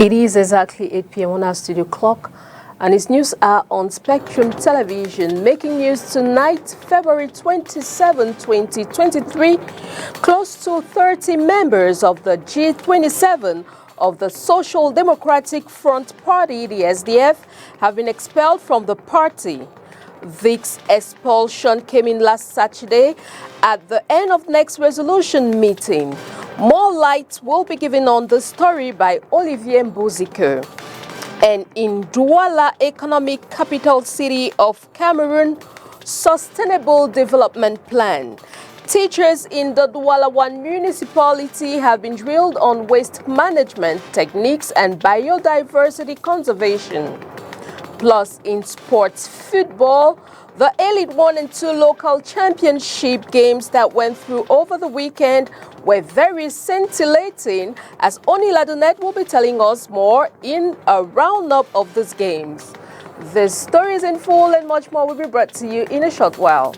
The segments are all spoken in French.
It is exactly 8 p.m. on our studio clock, and its news are on Spectrum Television. Making news tonight, February 27, 2023. Close to 30 members of the G27 of the Social Democratic Front Party, the SDF, have been expelled from the party. This expulsion came in last Saturday at the end of next resolution meeting. More light will be given on the story by Olivier Mbozike. And in Douala, economic capital city of Cameroon, sustainable development plan. Teachers in the Douala 1 municipality have been drilled on waste management techniques and biodiversity conservation. Plus, in sports football, the Elite 1 and 2 local championship games that went through over the weekend were very scintillating, as Oni Ladonet will be telling us more in a roundup of these games. The stories in full and much more will be brought to you in a short while.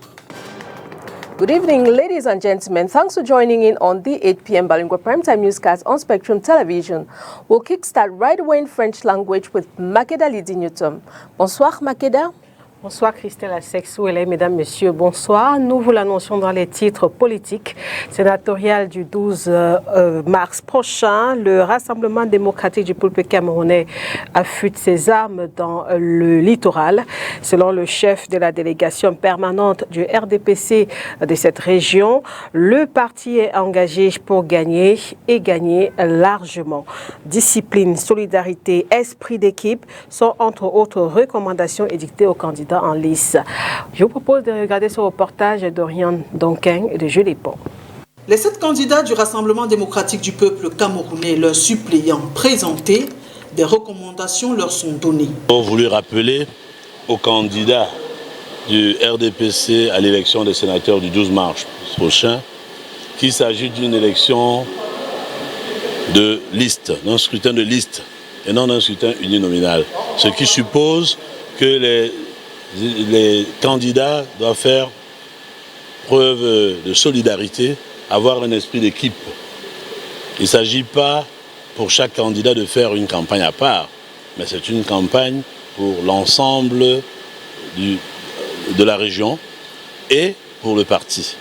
Good evening, ladies and gentlemen. Thanks for joining in on the 8 p.m. Bilingual Primetime Newscast on Spectrum Television. We'll kickstart right away in French language with Makeda Lidi-Newton. Bonsoir, Makeda. Bonsoir Christelle Assexou-Elay, mesdames, messieurs, bonsoir. Nous vous l'annoncions dans les titres politiques sénatoriales du 12 mars prochain. Le Rassemblement démocratique du peuple camerounais affûte ses armes dans le littoral. Selon le chef de la délégation permanente du RDPC de cette région, le parti est engagé pour gagner et gagner largement. Discipline, solidarité, esprit d'équipe sont entre autres recommandations édictées aux candidats en lice. Je vous propose de regarder ce reportage d'Oriane Donquin et de Julie Pont. Les 7 candidats du Rassemblement démocratique du peuple camerounais, leurs suppléants présentés, des recommandations leur sont données. Nous avons voulu rappeler aux candidats du RDPC à l'élection des sénateurs du 12 mars prochain qu'il s'agit d'une élection de liste, d'un scrutin de liste et non d'un scrutin uninominal. Ce qui suppose que les candidats doivent faire preuve de solidarité, avoir un esprit d'équipe. Il ne s'agit pas pour chaque candidat de faire une campagne à part, mais c'est une campagne pour l'ensemble de la région et pour le parti.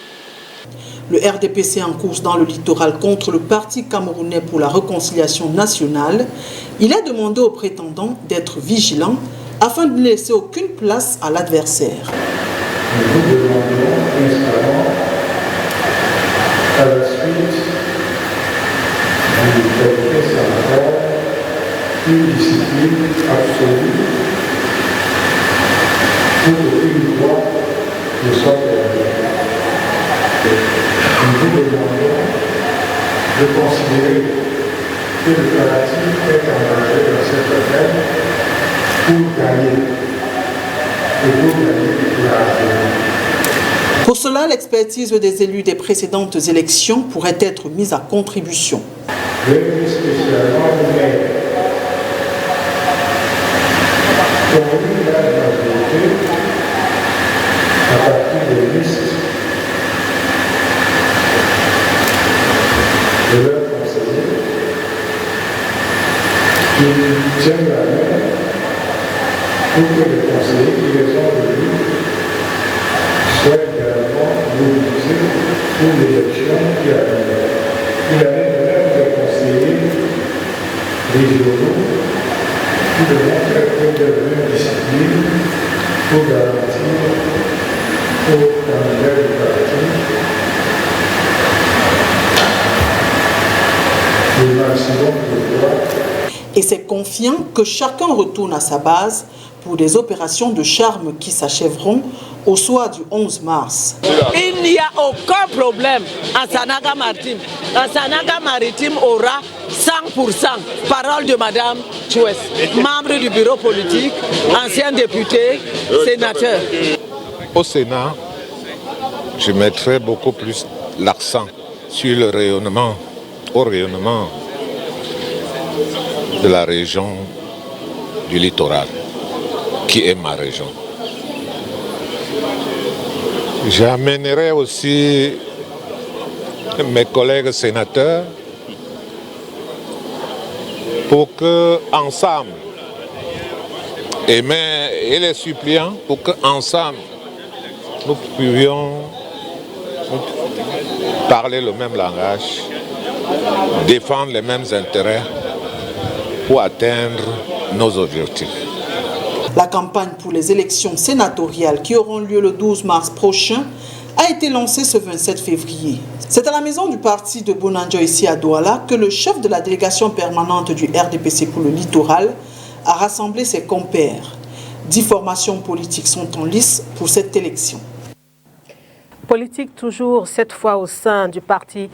Le RDPC en course dans le littoral contre le Parti camerounais pour la réconciliation nationale. Il a demandé aux prétendants d'être vigilants afin de ne laisser aucune place à l'adversaire. Nous vous demandons instamment, à la suite du comité sanitaire, une discipline absolue pour qu'aucune voix ne soit perdue. Nous vous demandons de considérer que le parti est engagé dans cette affaire Pour cela, l'expertise des élus des précédentes élections pourrait être mise à contribution. Je vais spécialement mettre la majorité à partir des listes de leurs conseillers qui tiennent la main pour que les conseillers qui les ont élus soient également mobilisés pour l'élection qui arrive. Il y avait même des conseillers régionaux qui devront faire preuve de la même discipline pour garantir aux candidats du parti le maximum de voix. Et c'est confiant que chacun retourne à sa base pour des opérations de charme qui s'achèveront au soir du 11 mars. Il n'y a aucun problème à Sanaga Maritime. Sanaga Maritime aura 100%. Parole de Madame Chouès, membre du bureau politique, ancien député, sénateur. Au Sénat, je mettrai beaucoup plus l'accent sur le rayonnement, au rayonnement de la région du littoral, qui est ma région. J'amènerai aussi mes collègues sénateurs pour que ensemble, et les suppliants, pour que ensemble nous puissions parler le même langage, défendre les mêmes intérêts pour atteindre nos objectifs. La campagne pour les élections sénatoriales qui auront lieu le 12 mars prochain a été lancée ce 27 février. C'est à la maison du parti de Bonanjo ici à Douala que le chef de la délégation permanente du RDPC pour le littoral a rassemblé ses compères. 10 formations politiques sont en lice pour cette élection. Politique toujours, cette fois au sein du parti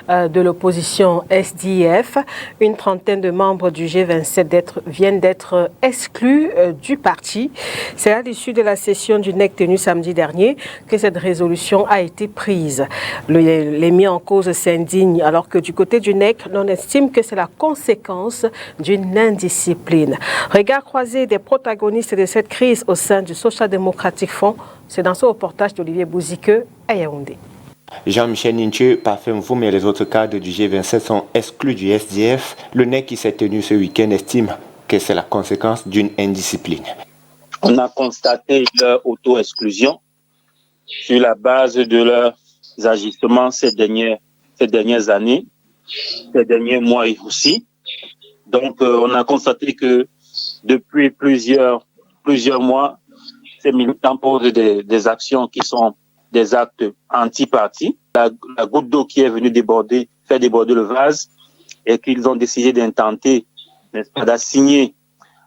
de l'opposition SDF. Une trentaine de membres du G27 viennent d'être exclus du parti. C'est à l'issue de la session du NEC tenue samedi dernier que cette résolution a été prise. Les mis en cause s'indignent alors que du côté du NEC, l'on estime que c'est la conséquence d'une indiscipline. Regard croisé des protagonistes de cette crise au sein du Social Democratic Front. C'est dans ce reportage d'Olivier Bouziqueux à Yaoundé. Jean-Michel Ninche, Parfum Voum et les autres cadres du G27 sont exclus du SDF. Le NEC qui s'est tenu ce week-end estime que c'est la conséquence d'une indiscipline. On a constaté leur auto-exclusion sur la base de leurs agissements ces dernières années, ces derniers mois aussi. Donc on a constaté que depuis plusieurs mois, ces militants posent des actions qui sont des actes anti-parti. La goutte d'eau qui est venue faire déborder le vase et qu'ils ont décidé d'intenter, n'est-ce pas, d'assigner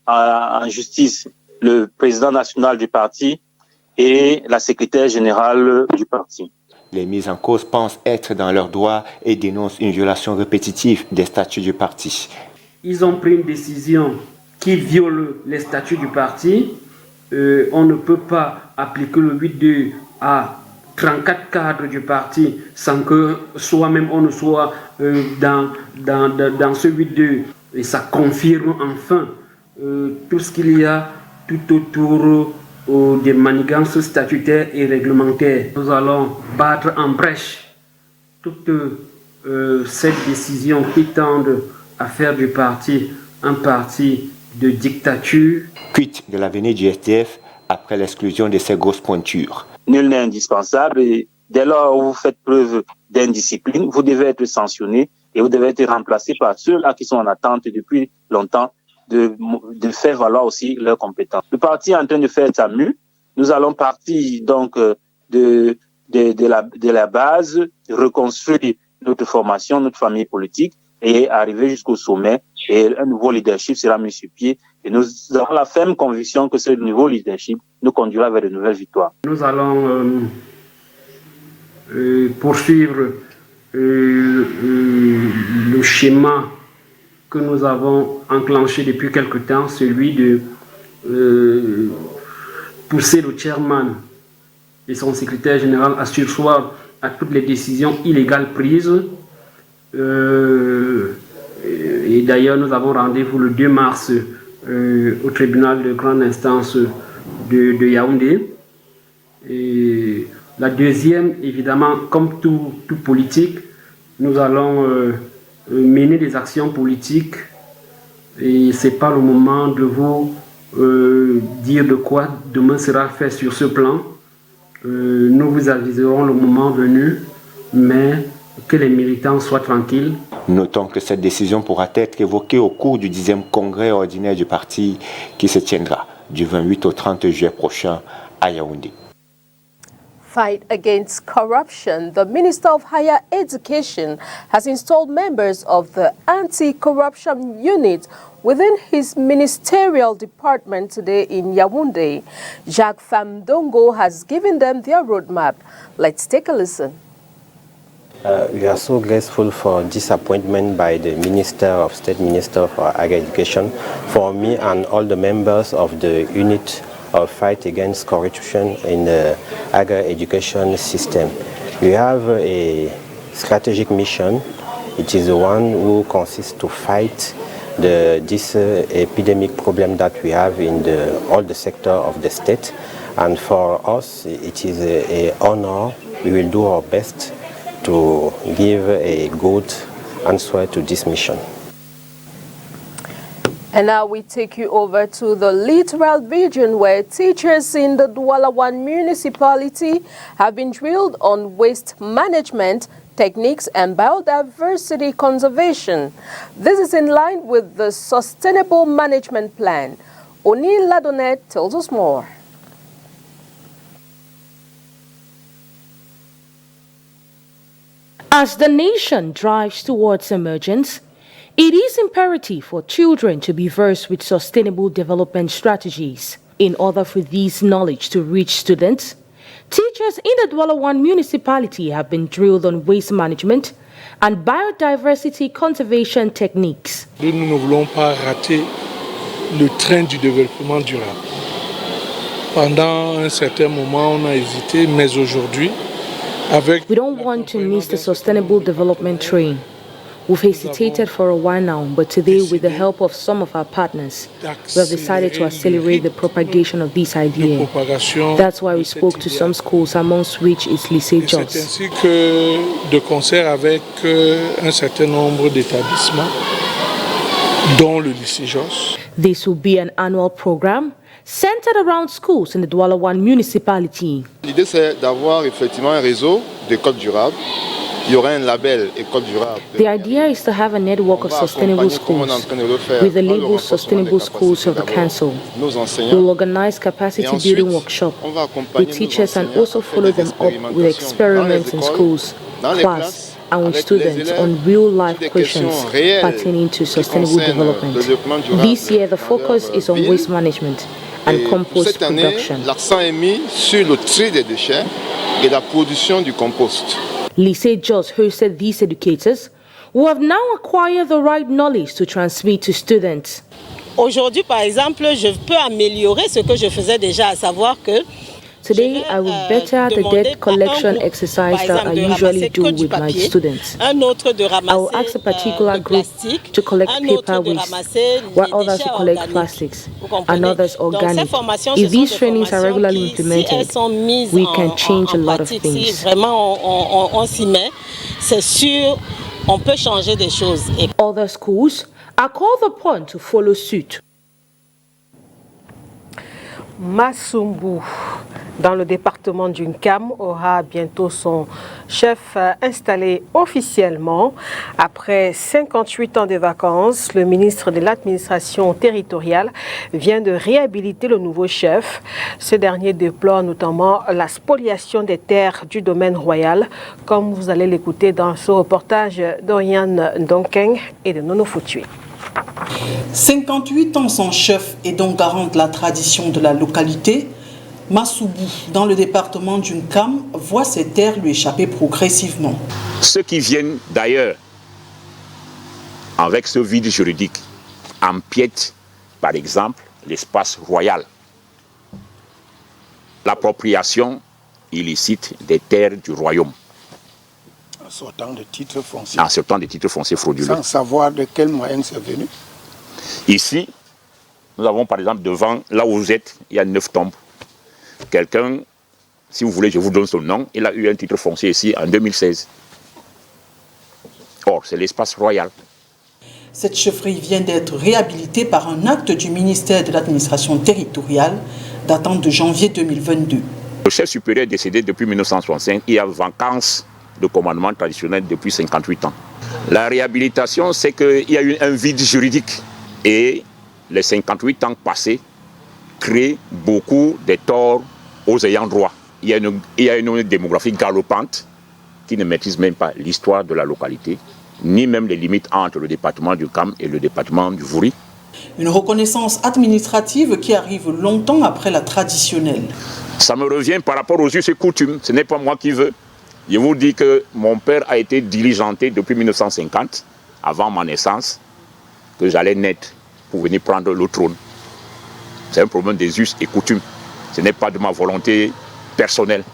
en justice le président national du parti et la secrétaire générale du parti. Les mises en cause pensent être dans leurs droits et dénoncent une violation répétitive des statuts du parti. Ils ont pris une décision qui viole les statuts du parti. On ne peut pas appliquer le 8.2 à 34 cadres du parti sans que soi-même on ne soit dans ce 8.2. Et ça confirme enfin tout ce qu'il y a tout autour des manigances statutaires et réglementaires. Nous allons battre en brèche toute cette décision qui tende à faire du parti un parti de dictature. Quid de l'avenir du SDF après l'exclusion de ces grosses pointures? Nul n'est indispensable et dès lors où vous faites preuve d'indiscipline, vous devez être sanctionné et vous devez être remplacé par ceux-là qui sont en attente depuis longtemps de faire valoir aussi leurs compétences. Le parti est en train de faire sa mue. Nous allons partir donc de la base, reconstruire notre formation, notre famille politique et arriver jusqu'au sommet. Et un nouveau leadership sera mis sur pied. Et nous avons la ferme conviction que ce nouveau leadership nous conduira vers de nouvelles victoires. Nous allons poursuivre le schéma que nous avons enclenché depuis quelque temps, celui de pousser le chairman et son secrétaire général à surseoir à toutes les décisions illégales prises. Et d'ailleurs, nous avons rendez-vous le 2 mars au tribunal de grande instance de Yaoundé. Et la deuxième, évidemment, comme tout politique, nous allons mener des actions politiques et ce n'est pas le moment de vous dire de quoi demain sera fait sur ce plan. Nous vous aviserons le moment venu, mais que les militants soient tranquilles. Notons que cette décision pourra être évoquée au cours du 10e congrès ordinaire du parti qui se tiendra du 28 au 30 juillet prochain à Yaoundé. Fight against corruption. The Minister of Higher Education has installed members of the anti-corruption unit within his ministerial department today in Yaoundé. Jacques Famdongo has given them their roadmap. Let's take a listen. We are so grateful for this appointment by the State Minister for Higher Education, for me and all the members of the unit of fight against corruption in the higher education system. We have a strategic mission. It is the one who consists to fight this epidemic problem that we have in all the sector of the state. And for us, it is an honor. We will do our best to give a good answer to this mission. And now we take you over to the Littoral region, where teachers in the Douala municipality have been drilled on waste management techniques and biodiversity conservation. This is in line with the Sustainable Management Plan. O'Neill Ladonet tells us more. As the nation drives towards emergence, it is imperative for children to be versed with sustainable development strategies. In order for this knowledge to reach students, teachers in the Douala municipality have been drilled on waste management and biodiversity conservation techniques. Nous ne voulons pas rater le train du développement durable. Pendant un certain moment, on a hésité, mais aujourd'hui, we don't want to miss the sustainable development train. We've hesitated for a while now, but today, with the help of some of our partners, we have decided to accelerate the propagation of this idea. That's why we spoke to some schools, amongst which is Lycée Jos. C'est ainsi que, de concert avec un certain nombre d'établissements, dont le Lycée Jos. This will be an annual program centered around schools in the Douala municipality. L'idée, c'est d'avoir effectivement un réseau d'écoles durables. Il y aura un label école durable. The idea is to have a network of sustainable schools with the label Sustainable Schools of the Council. We will organize capacity building workshops with teachers and also follow them up with experiments in schools, class, and with students on real-life questions pertaining to sustainable development. This year, the focus is on waste management and compost production. L'accent est mis sur le tri des déchets et la production du compost. Lycée Jos hosted these educators who have now acquired the right knowledge to transmit to students. Aujourd'hui, par exemple, je peux améliorer ce que je faisais déjà, à savoir que today I will better the debt collection exercise that I usually do with my students. I will ask a particular group to collect paper waste, while others will collect plastics, and others organic. If these trainings are regularly implemented, we can change a lot of things. Other schools are called upon to follow suit. Masumbu, dans le département du Nkam, aura bientôt son chef installé officiellement. Après 58 ans de vacances, le ministre de l'administration territoriale vient de réhabiliter le nouveau chef. Ce dernier déplore notamment la spoliation des terres du domaine royal, comme vous allez l'écouter dans ce reportage d'Oriane Donkeng et de Nono Foutui. 58 ans sans chef et donc garant de la tradition de la localité, Massoubou, dans le département du Nkam, voit ses terres lui échapper progressivement. Ceux qui viennent d'ailleurs, avec ce vide juridique, empiètent, par exemple, l'espace royal. L'appropriation illicite des terres du royaume. En sortant de titres fonciers. En sortant des titres fonciers frauduleux. Sans savoir de quel moyen c'est venu. Ici, nous avons par exemple devant, là où vous êtes, il y a 9 tombes. Quelqu'un, si vous voulez, je vous donne son nom, il a eu un titre foncier ici en 2016. Or, c'est l'espace royal. Cette chefferie vient d'être réhabilitée par un acte du ministère de l'administration territoriale datant de janvier 2022. Le chef supérieur est décédé depuis 1965, il y a vacances de commandement traditionnel depuis 58 ans. La réhabilitation, c'est qu'il y a eu un vide juridique et les 58 ans passés créent beaucoup de torts aux ayants droit. Il y a une démographie galopante qui ne maîtrise même pas l'histoire de la localité, ni même les limites entre le département du Nkam et le département du Vouri. Une reconnaissance administrative qui arrive longtemps après la traditionnelle. Ça me revient par rapport aux us et coutumes, ce n'est pas moi qui veux. Je vous dis que mon père a été diligenté depuis 1950, avant ma naissance, que j'allais naître pour venir prendre le trône. C'est un problème des us et coutumes. Ce n'est pas de ma volonté personnelle.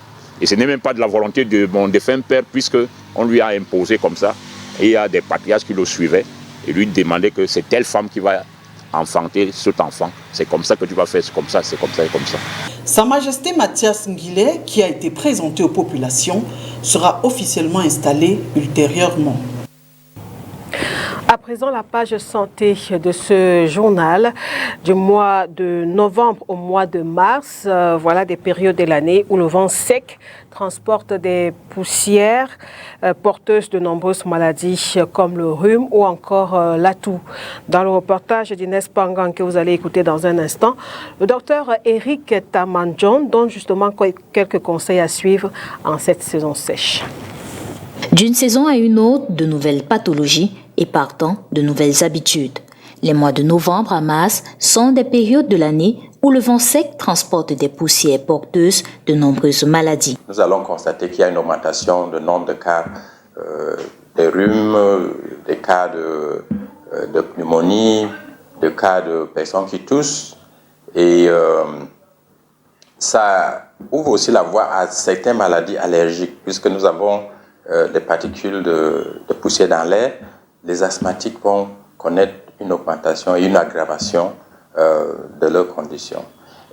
Et ce n'est même pas de la volonté de mon défunt père, puisqu'on lui a imposé comme ça. Et il y a des patriarches qui le suivaient et lui demandaient que c'est telle femme qui va enfanter cet enfant. C'est comme ça que tu vas faire, c'est comme ça, c'est comme ça, c'est comme ça. Sa Majesté Mathias Nguilé, qui a été présenté aux populations, sera officiellement installé ultérieurement. présent, la page santé de ce journal du mois de novembre au mois de mars. Voilà des périodes de l'année où le vent sec transporte des poussières porteuses de nombreuses maladies comme le rhume ou encore la toux. Dans le reportage d'Inès Pangan que vous allez écouter dans un instant, le docteur Eric Tamanjon donne justement quelques conseils à suivre en cette saison sèche. D'une saison à une autre, de nouvelles pathologies et partant de nouvelles habitudes. Les mois de novembre à mars sont des périodes de l'année où le vent sec transporte des poussières porteuses de nombreuses maladies. Nous allons constater qu'il y a une augmentation du nombre de cas de rhume, des cas de pneumonie, de cas de personnes qui toussent. Et ça ouvre aussi la voie à certaines maladies allergiques, puisque nous avons des particules de poussière dans l'air. Les asthmatiques vont connaître une augmentation et une aggravation de leurs conditions,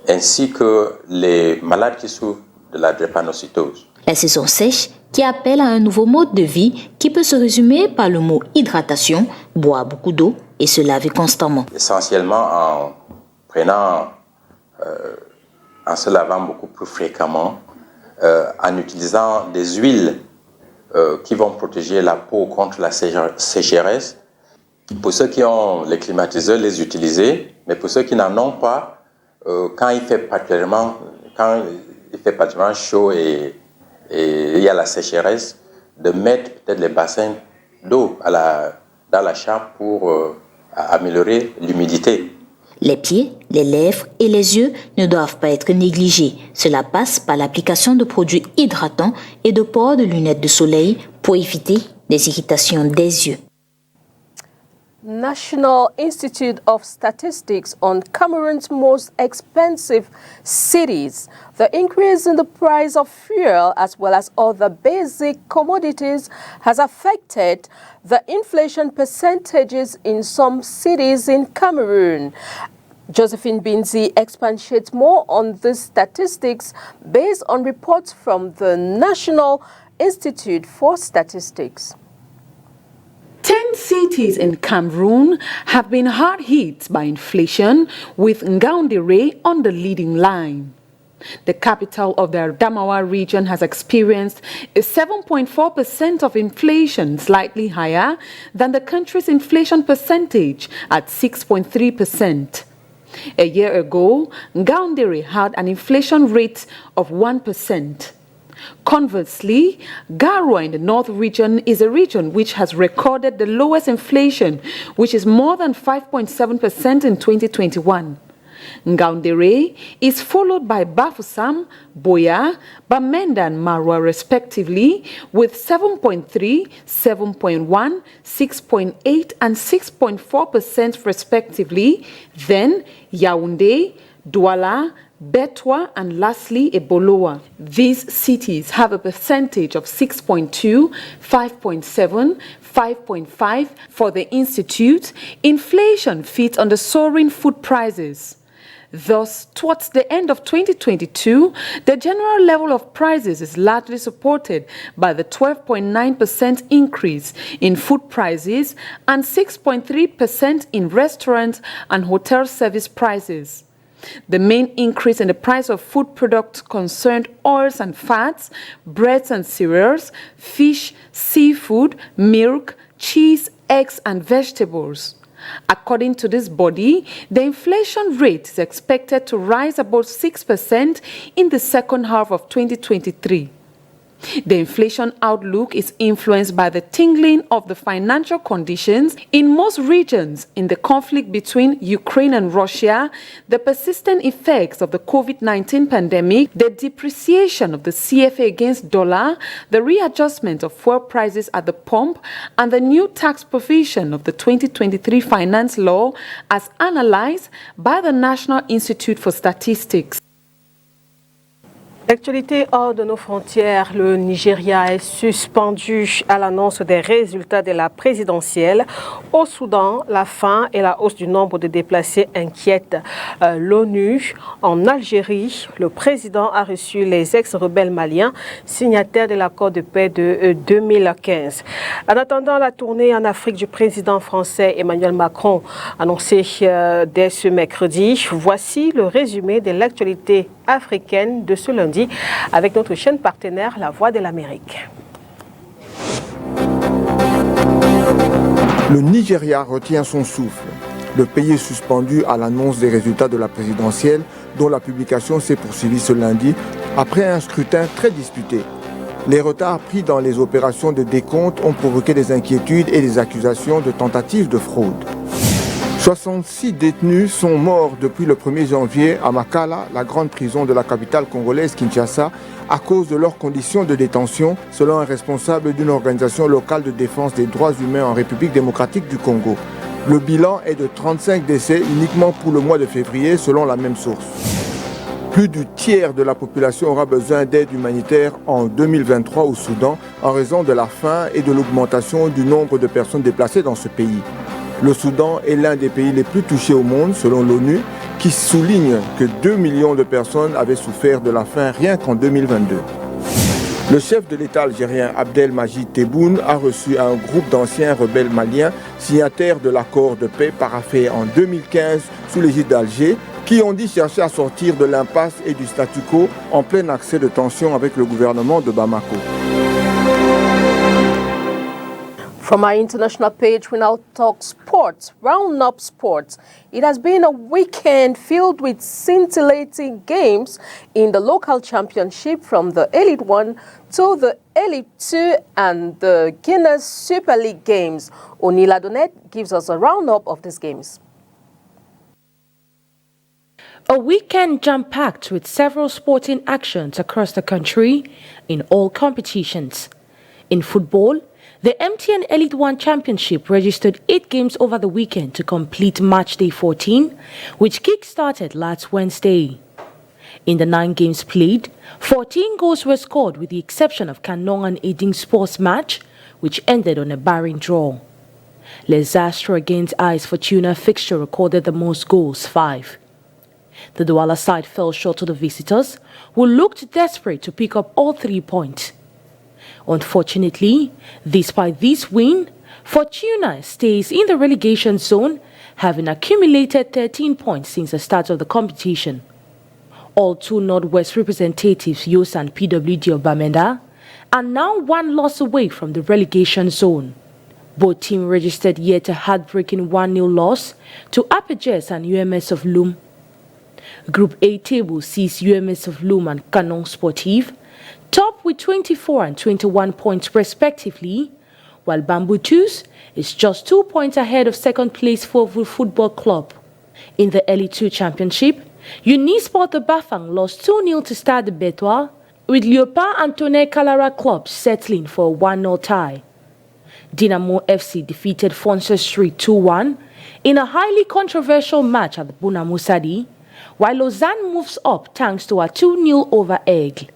ainsi que les malades qui souffrent de la drépanocytose. La saison sèche qui appelle à un nouveau mode de vie qui peut se résumer par le mot hydratation, boire beaucoup d'eau et se laver constamment. Essentiellement en se lavant beaucoup plus fréquemment, en utilisant des huiles qui vont protéger la peau contre la sécheresse. Pour ceux qui ont les climatiseurs, les utiliser, mais pour ceux qui n'en ont pas, quand il fait particulièrement chaud et il y a la sécheresse, de mettre peut-être les bassins d'eau dans la chambre pour améliorer l'humidité. Les pieds, les lèvres et les yeux ne doivent pas être négligés. Cela passe par l'application de produits hydratants et de port de lunettes de soleil pour éviter les irritations des yeux. National Institute of Statistics on Cameroon's most expensive cities. The increase in the price of fuel as well as other basic commodities has affected the inflation percentages in some cities in Cameroon. Josephine Binzi expatiates more on these statistics based on reports from the National Institute for Statistics. 10 cities in Cameroon have been hard hit by inflation, with Ngaoundéré on the leading line. The capital of the Adamawa region has experienced a 7.4% of inflation, slightly higher than the country's inflation percentage at 6.3%. A year ago, Ngaoundéré had an inflation rate of 1%. Conversely, Garoua in the North region is a region which has recorded the lowest inflation, which is more than 5.7% in 2021. Ngaoundéré is followed by Bafoussam, Boya, Bamenda and Marwa respectively with 7.3, 7.1, 6.8 and 6.4% respectively, then Yaoundé, Douala, Betwa and lastly Eboloa. These cities have a percentage of 6.2, 5.7, 5.5 for the Institute. Inflation feeds on the soaring food prices. Thus, towards the end of 2022, the general level of prices is largely supported by the 12.9% increase in food prices and 6.3% in restaurant and hotel service prices. The main increase in the price of food products concerned oils and fats, breads and cereals, fish, seafood, milk, cheese, eggs and vegetables. According to this body, the inflation rate is expected to rise about 6% in the second half of 2023. The inflation outlook is influenced by the tingling of the financial conditions in most regions in the conflict between Ukraine and Russia, the persistent effects of the COVID-19 pandemic, the depreciation of the CFA against dollar, the readjustment of fuel prices at the pump, and the new tax provision of the 2023 finance law as analyzed by the National Institute for Statistics. L'actualité hors de nos frontières, le Nigeria est suspendu à l'annonce des résultats de la présidentielle. Au Soudan, la faim et la hausse du nombre de déplacés inquiètent l'ONU. En Algérie, le président a reçu les ex-rebelles maliens, signataires de l'accord de paix de 2015. En attendant la tournée en Afrique du président français Emmanuel Macron, annoncée dès ce mercredi, voici le résumé de l'actualité africaine de ce lundi avec notre chaîne partenaire La Voix de l'Amérique. Le Nigeria retient son souffle. Le pays est suspendu à l'annonce des résultats de la présidentielle dont la publication s'est poursuivie ce lundi après un scrutin très disputé. Les retards pris dans les opérations de décompte ont provoqué des inquiétudes et des accusations de tentatives de fraude. 66 détenus sont morts depuis le 1er janvier à Makala, la grande prison de la capitale congolaise Kinshasa, à cause de leurs conditions de détention, selon un responsable d'une organisation locale de défense des droits humains en République démocratique du Congo. Le bilan est de 35 décès uniquement pour le mois de février, selon la même source. Plus du tiers de la population aura besoin d'aide humanitaire en 2023 au Soudan en raison de la faim et de l'augmentation du nombre de personnes déplacées dans ce pays. Le Soudan est l'un des pays les plus touchés au monde, selon l'ONU, qui souligne que 2 millions de personnes avaient souffert de la faim rien qu'en 2022. Le chef de l'État algérien Abdelmajid Tebboune a reçu un groupe d'anciens rebelles maliens signataires de l'accord de paix paraphé en 2015 sous l'égide d'Alger, qui ont dit chercher à sortir de l'impasse et du statu quo en plein accès de tension avec le gouvernement de Bamako. From our international page, we now talk sports, Roundup Sports. It has been a weekend filled with scintillating games in the local championship from the Elite 1 to the Elite 2 and the Guinness Super League games. Onila Donet gives us a roundup of these games. A weekend jam-packed with several sporting actions across the country in all competitions. In football, the MTN Elite 1 Championship registered 8 games over the weekend to complete match day 14, which kick-started last Wednesday. In the 9 games played, 14 goals were scored with the exception of Kanong and Eding Sports match, which ended on a barren draw. Les Astres against Ice Fortuna fixture recorded the most goals, 5. The Douala side fell short to the visitors, who looked desperate to pick up all 3 points. Unfortunately, despite this win, Fortuna stays in the relegation zone, having accumulated 13 points since the start of the competition. All 2 Northwest representatives, Yos and PWD of Bamenda, are now 1 loss away from the relegation zone. Both teams registered yet a heartbreaking 1-0 loss to Apajes and UMS of Loom. Group A table sees UMS of Loom and Kanong Sportive top with 24 and 21 points respectively, while Bamboo Twos is just 2 points ahead of second place Fovu Football Club. In the Elite 2 Championship, Unisport the Bafang lost 2-0 to Stade de Betois, with Leopard and Tonnerre Calara clubs settling for a 1-0 tie. Dynamo FC defeated Fonse Street 2-1 in a highly controversial match at the Bunamu Sadi, while Lausanne moves up thanks to a 2-0 over Aigle.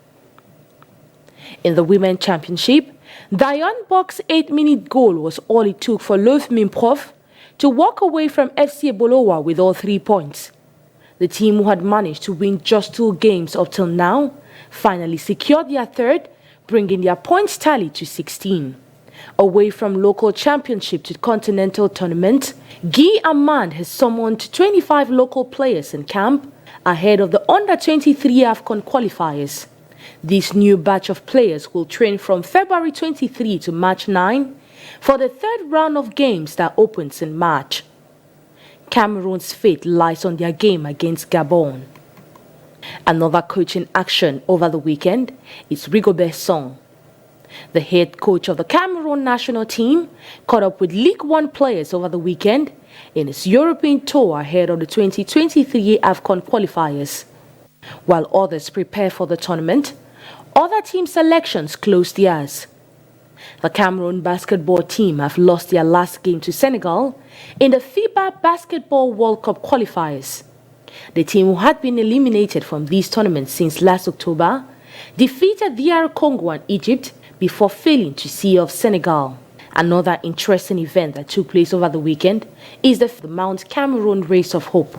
In the Women's Championship, Diane Bock's 8-minute goal was all it took for Loth Minprof to walk away from FC Bolowa with all 3 points. The team, who had managed to win just 2 games up till now, finally secured their third, bringing their points tally to 16. Away from local championship to continental tournament, Guy Amand has summoned 25 local players in camp ahead of the under-23 AFCON qualifiers. This new batch of players will train from February 23 to March 9 for the 3rd round of games that opens in March. Cameroon's fate lies on their game against Gabon. Another coaching action over the weekend is Rigobert Song. The head coach of the Cameroon national team caught up with League One players over the weekend in his European tour ahead of the 2023 AFCON qualifiers. While others prepare for the tournament, other team selections close theirs. The Cameroon basketball team have lost their last game to Senegal in the FIBA Basketball World Cup qualifiers. The team, who had been eliminated from these tournaments since last October, defeated DR Congo and Egypt before failing to see off Senegal. Another interesting event that took place over the weekend is the Mount Cameroon Race of Hope.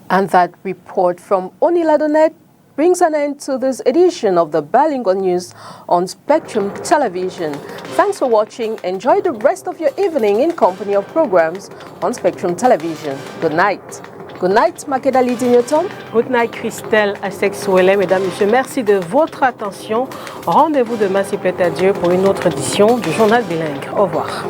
And that report from Oniladonet brings an end to this edition of the Bilingual News on Spectrum Television. Thanks for watching. Enjoy the rest of your evening in company of programs on Spectrum Television. Good night. Good night, Makeda Lidinyotom. Good night, Christelle Asexouele. Mesdames, Messieurs, merci de votre attention. Rendez-vous demain, s'il plaît à Dieu, pour une autre édition du Journal Bilingue. Au revoir.